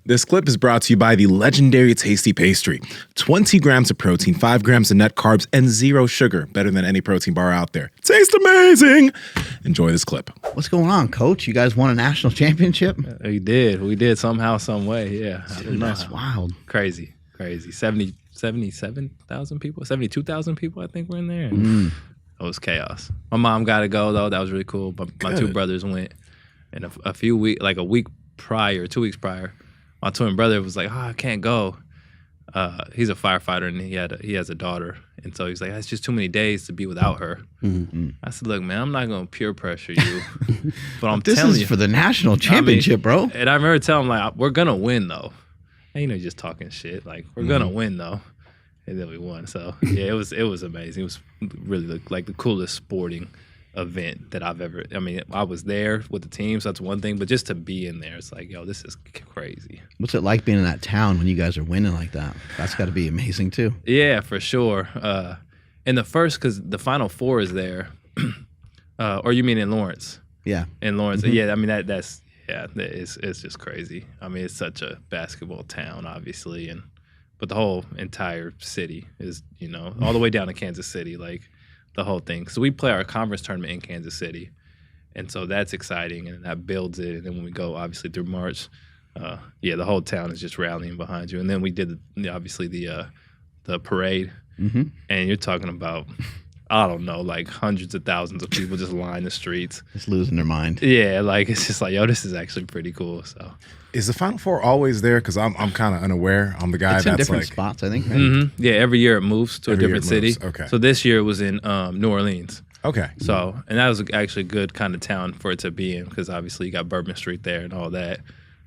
This clip is brought to you by the legendary Tasty Pastry. 20 grams of protein, 5 grams of net carbs, and 0 sugar. Better than any protein bar out there. Tastes amazing. Enjoy this clip. What's going on, Coach? You guys won a national championship? We did somehow, some way. Yeah. Dude, that's wild. Crazy. 77,000 people, 72,000 people, I think, were in there. It was chaos. My mom got to go, though. That was really cool. But my two brothers went. And a few weeks, like a week prior, 2 weeks prior, my twin brother was like, I can't go. He's a firefighter, and he has a daughter. And so he's like, it's just too many days to be without her. Mm-hmm. I said, look, man, I'm not going to peer pressure you. But I'm telling you. This is for the national championship, bro. And I remember telling him, like, we're going to win, though. And, just talking shit. Like, we're going to win, though. And then we won. So, yeah, it was amazing. It was really, the coolest sporting event that I've ever. I mean, I was there with the team, so that's one thing. But just to be in there, it's like, yo, this is crazy. What's it like being in that town when you guys are winning like that? That's got to be amazing too. Yeah, for sure. In the first, because the Final Four is there, or you mean in Lawrence? Yeah, in Lawrence. Mm-hmm. Yeah, I mean it's just crazy. I mean, it's such a basketball town, obviously, but the whole entire city is, all the way down to Kansas City, like. The whole thing. So we play our conference tournament in Kansas City, and so that's exciting, and that builds it. And then when we go, obviously through March, the whole town is just rallying behind you. And then we did obviously the parade, and you're talking about, I don't know, like hundreds of thousands of people just line the streets, just losing their mind. Yeah, like it's just like, yo, this is actually pretty cool. So. Is the Final Four always there? Because I'm kind of unaware. I'm the guy it's in that's different like spots, I think. Right? Mm-hmm. Yeah, every year it moves to a different city. Okay. So this year it was in New Orleans. Okay. So, and that was actually a good kind of town for it to be in, because obviously you got Bourbon Street there and all that.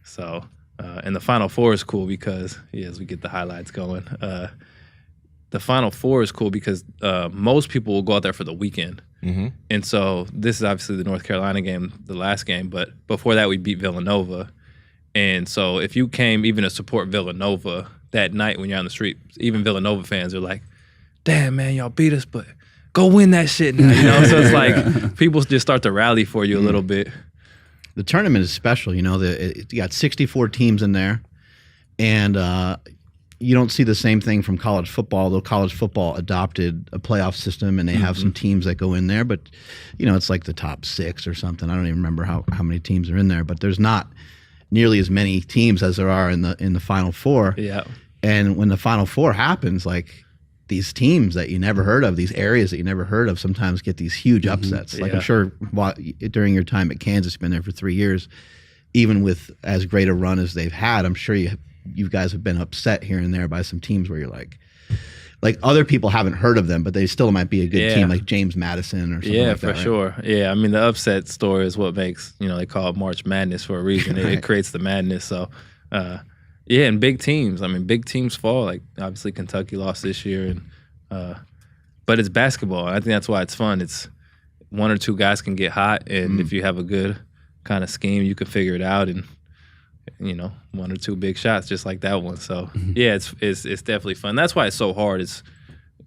So, and the Final Four is cool because, as we get the highlights going, the Final Four is cool because most people will go out there for the weekend. Mm-hmm. And so this is obviously the North Carolina game, the last game, but before that we beat Villanova. And so if you came even to support Villanova that night when you're on the street, even Villanova fans are like, damn, man, y'all beat us, but go win that shit now, So it's like people just start to rally for you a little bit. The tournament is special, you got 64 teams in there, and you don't see the same thing from college football, though college football adopted a playoff system, and they have some teams that go in there, but, it's like the top 6 or something. I don't even remember how many teams are in there, but there's not nearly as many teams as there are in the Final Four. Yeah. And when the Final Four happens, like these teams that you never heard of, these areas that you never heard of, sometimes get these huge upsets. Like I'm sure during your time at Kansas, you've been there for 3 years, even with as great a run as they've had, I'm sure you guys have been upset here and there by some teams where you're like other people haven't heard of them, but they still might be a good team, like James Madison or something like that. Yeah, for sure. Yeah, I mean, the upset story is what makes, they call it March Madness for a reason. Right. It creates the madness. So, and big teams. I mean, big teams fall. Like, obviously, Kentucky lost this year. But it's basketball. I think that's why it's fun. It's one or two guys can get hot, and if you have a good kind of scheme, you can figure it out and, one or two big shots just like that one. So, it's definitely fun. That's why it's so hard. It's,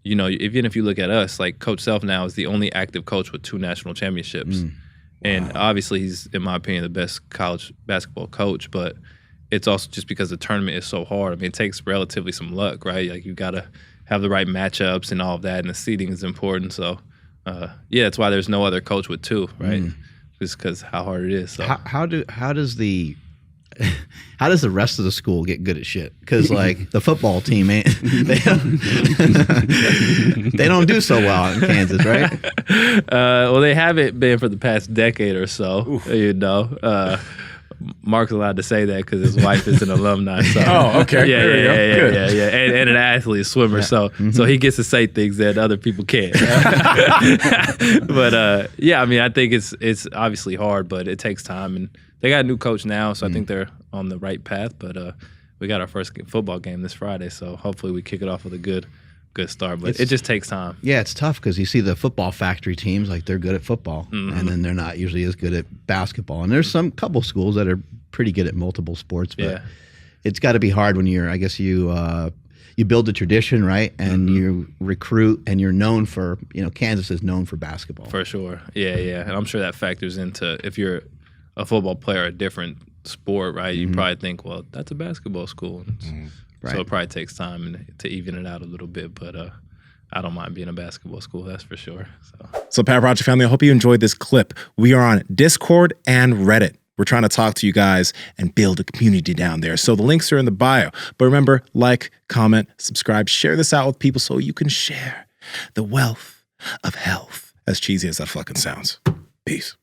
even if you look at us, like Coach Self now is the only active coach with 2 national championships. And obviously he's, in my opinion, the best college basketball coach, but it's also just because the tournament is so hard. I mean, it takes relatively some luck, right? Like you got to have the right matchups and all of that, and the seeding is important. So, that's why there's no other coach with 2, right? Just because how hard it is. So. How does the rest of the school get good at shit? Because like the football team, they don't do so well in Kansas, right? Well, they haven't been for the past decade or so. Oof. Mark's allowed to say that because his wife is an alumni. So. Oh, okay. Yeah. And an athlete, a swimmer. So he gets to say things that other people can't. But I mean, I think it's obviously hard, but it takes time, and they got a new coach now, so I think they're on the right path. But we got our first football game this Friday, so hopefully we kick it off with a good start. But it just takes time. Yeah, it's tough because you see the football factory teams, like they're good at football, and then they're not usually as good at basketball. And there's some couple schools that are pretty good at multiple sports, but it's got to be hard when you're, I guess you build a tradition, right? And you recruit, and you're known for, Kansas is known for basketball. For sure. Yeah. And I'm sure that factors into, if you're a football player, a different sport, right? You probably think, well, that's a basketball school. Right. So it probably takes time to even it out a little bit, but I don't mind being a basketball school, that's for sure. So Power Project family, I hope you enjoyed this clip. We are on Discord and Reddit. We're trying to talk to you guys and build a community down there. So the links are in the bio. But remember, like, comment, subscribe, share this out with people so you can share the wealth of health. As cheesy as that fucking sounds. Peace.